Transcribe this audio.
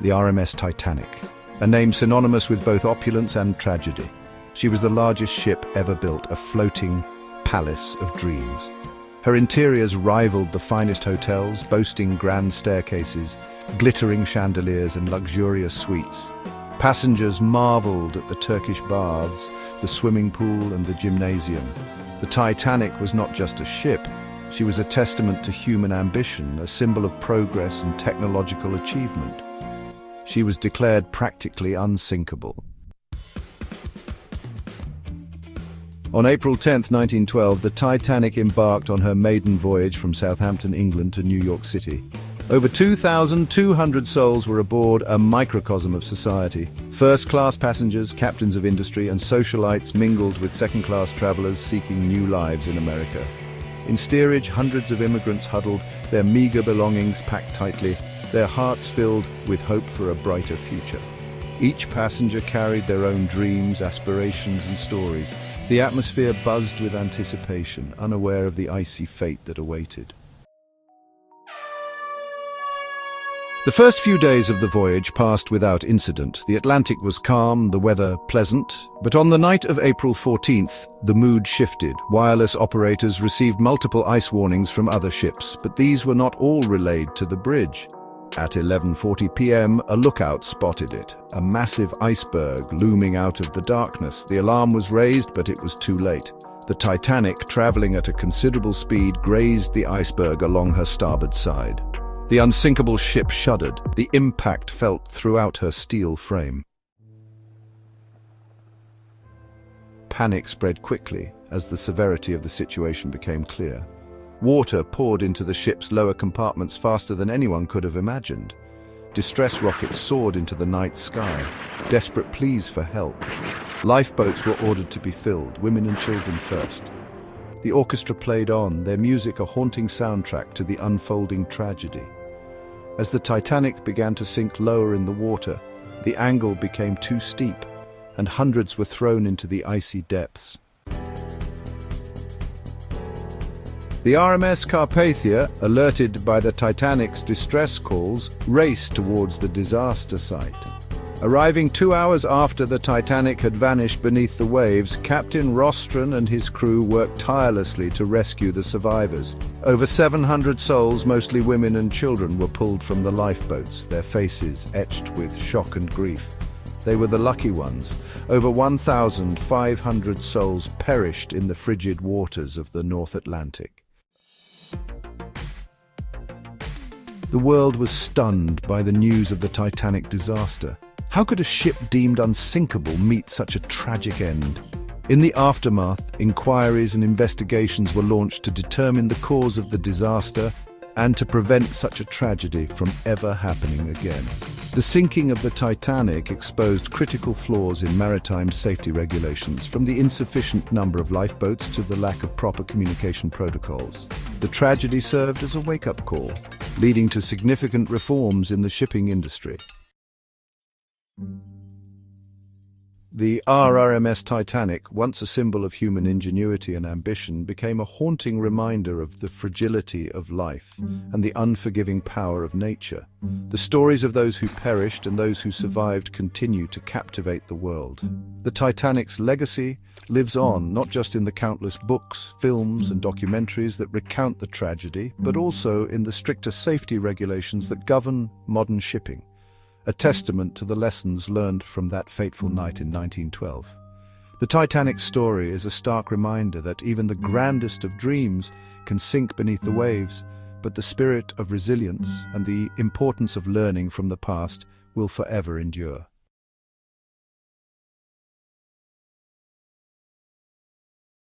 the RMS Titanic, a name synonymous with both opulence and tragedy. She was the largest ship ever built, a floating palace of dreams. Her interiors rivaled the finest hotels, boasting grand staircases, glittering chandeliers and luxurious suites. Passengers marveled at the Turkish baths, the swimming pool and the gymnasium. The Titanic was not just a ship, she was a testament to human ambition, a symbol of progress and technological achievement. She was declared practically unsinkable. On April 10, 1912, the Titanic embarked on her maiden voyage from Southampton, England to New York City. Over 2,200 souls were aboard, a microcosm of society. First-class passengers, captains of industry, and socialites mingled with second-class travelers seeking new lives in America. In steerage, hundreds of immigrants huddled, their meager belongings packed tightly, their hearts filled with hope for a brighter future. Each passenger carried their own dreams, aspirations, and stories. The atmosphere buzzed with anticipation, unaware of the icy fate that awaited. The first few days of the voyage passed without incident. The Atlantic was calm, the weather pleasant, but on the night of April 14th, the mood shifted. Wireless operators received multiple ice warnings from other ships, but these were not all relayed to the bridge. At 11:40 p.m., a lookout spotted it, a massive iceberg looming out of the darkness. The alarm was raised, but it was too late. The Titanic, traveling at a considerable speed, grazed the iceberg along her starboard side. The unsinkable ship shuddered, the impact felt throughout her steel frame. Panic spread quickly as the severity of the situation became clear. Water poured into the ship's lower compartments faster than anyone could have imagined. Distress rockets soared into the night sky, desperate pleas for help. Lifeboats were ordered to be filled, women and children first. The orchestra played on, their music a haunting soundtrack to the unfolding tragedy. As the Titanic began to sink lower in the water, the angle became too steep, and hundreds were thrown into the icy depths. The RMS Carpathia, alerted by the Titanic's distress calls, raced towards the disaster site. Arriving 2 hours after the Titanic had vanished beneath the waves, Captain Rostron and his crew worked tirelessly to rescue the survivors. Over 700 souls, mostly women and children, were pulled from the lifeboats, their faces etched with shock and grief. They were the lucky ones. Over 1,500 souls perished in the frigid waters of the North Atlantic. The world was stunned by the news of the Titanic disaster. How could a ship deemed unsinkable meet such a tragic end? In the aftermath, inquiries and investigations were launched to determine the cause of the disaster and to prevent such a tragedy from ever happening again. The sinking of the Titanic exposed critical flaws in maritime safety regulations, from the insufficient number of lifeboats to the lack of proper communication protocols. The tragedy served as a wake-up call, leading to significant reforms in the shipping industry. The RMS Titanic, once a symbol of human ingenuity and ambition, became a haunting reminder of the fragility of life and the unforgiving power of nature. The stories of those who perished and those who survived continue to captivate the world. The Titanic's legacy lives on, not just in the countless books, films, and documentaries that recount the tragedy, but also in the stricter safety regulations that govern modern shipping. A testament to the lessons learned from that fateful night in 1912. The Titanic's story is a stark reminder that even the grandest of dreams can sink beneath the waves, but the spirit of resilience and the importance of learning from the past will forever endure.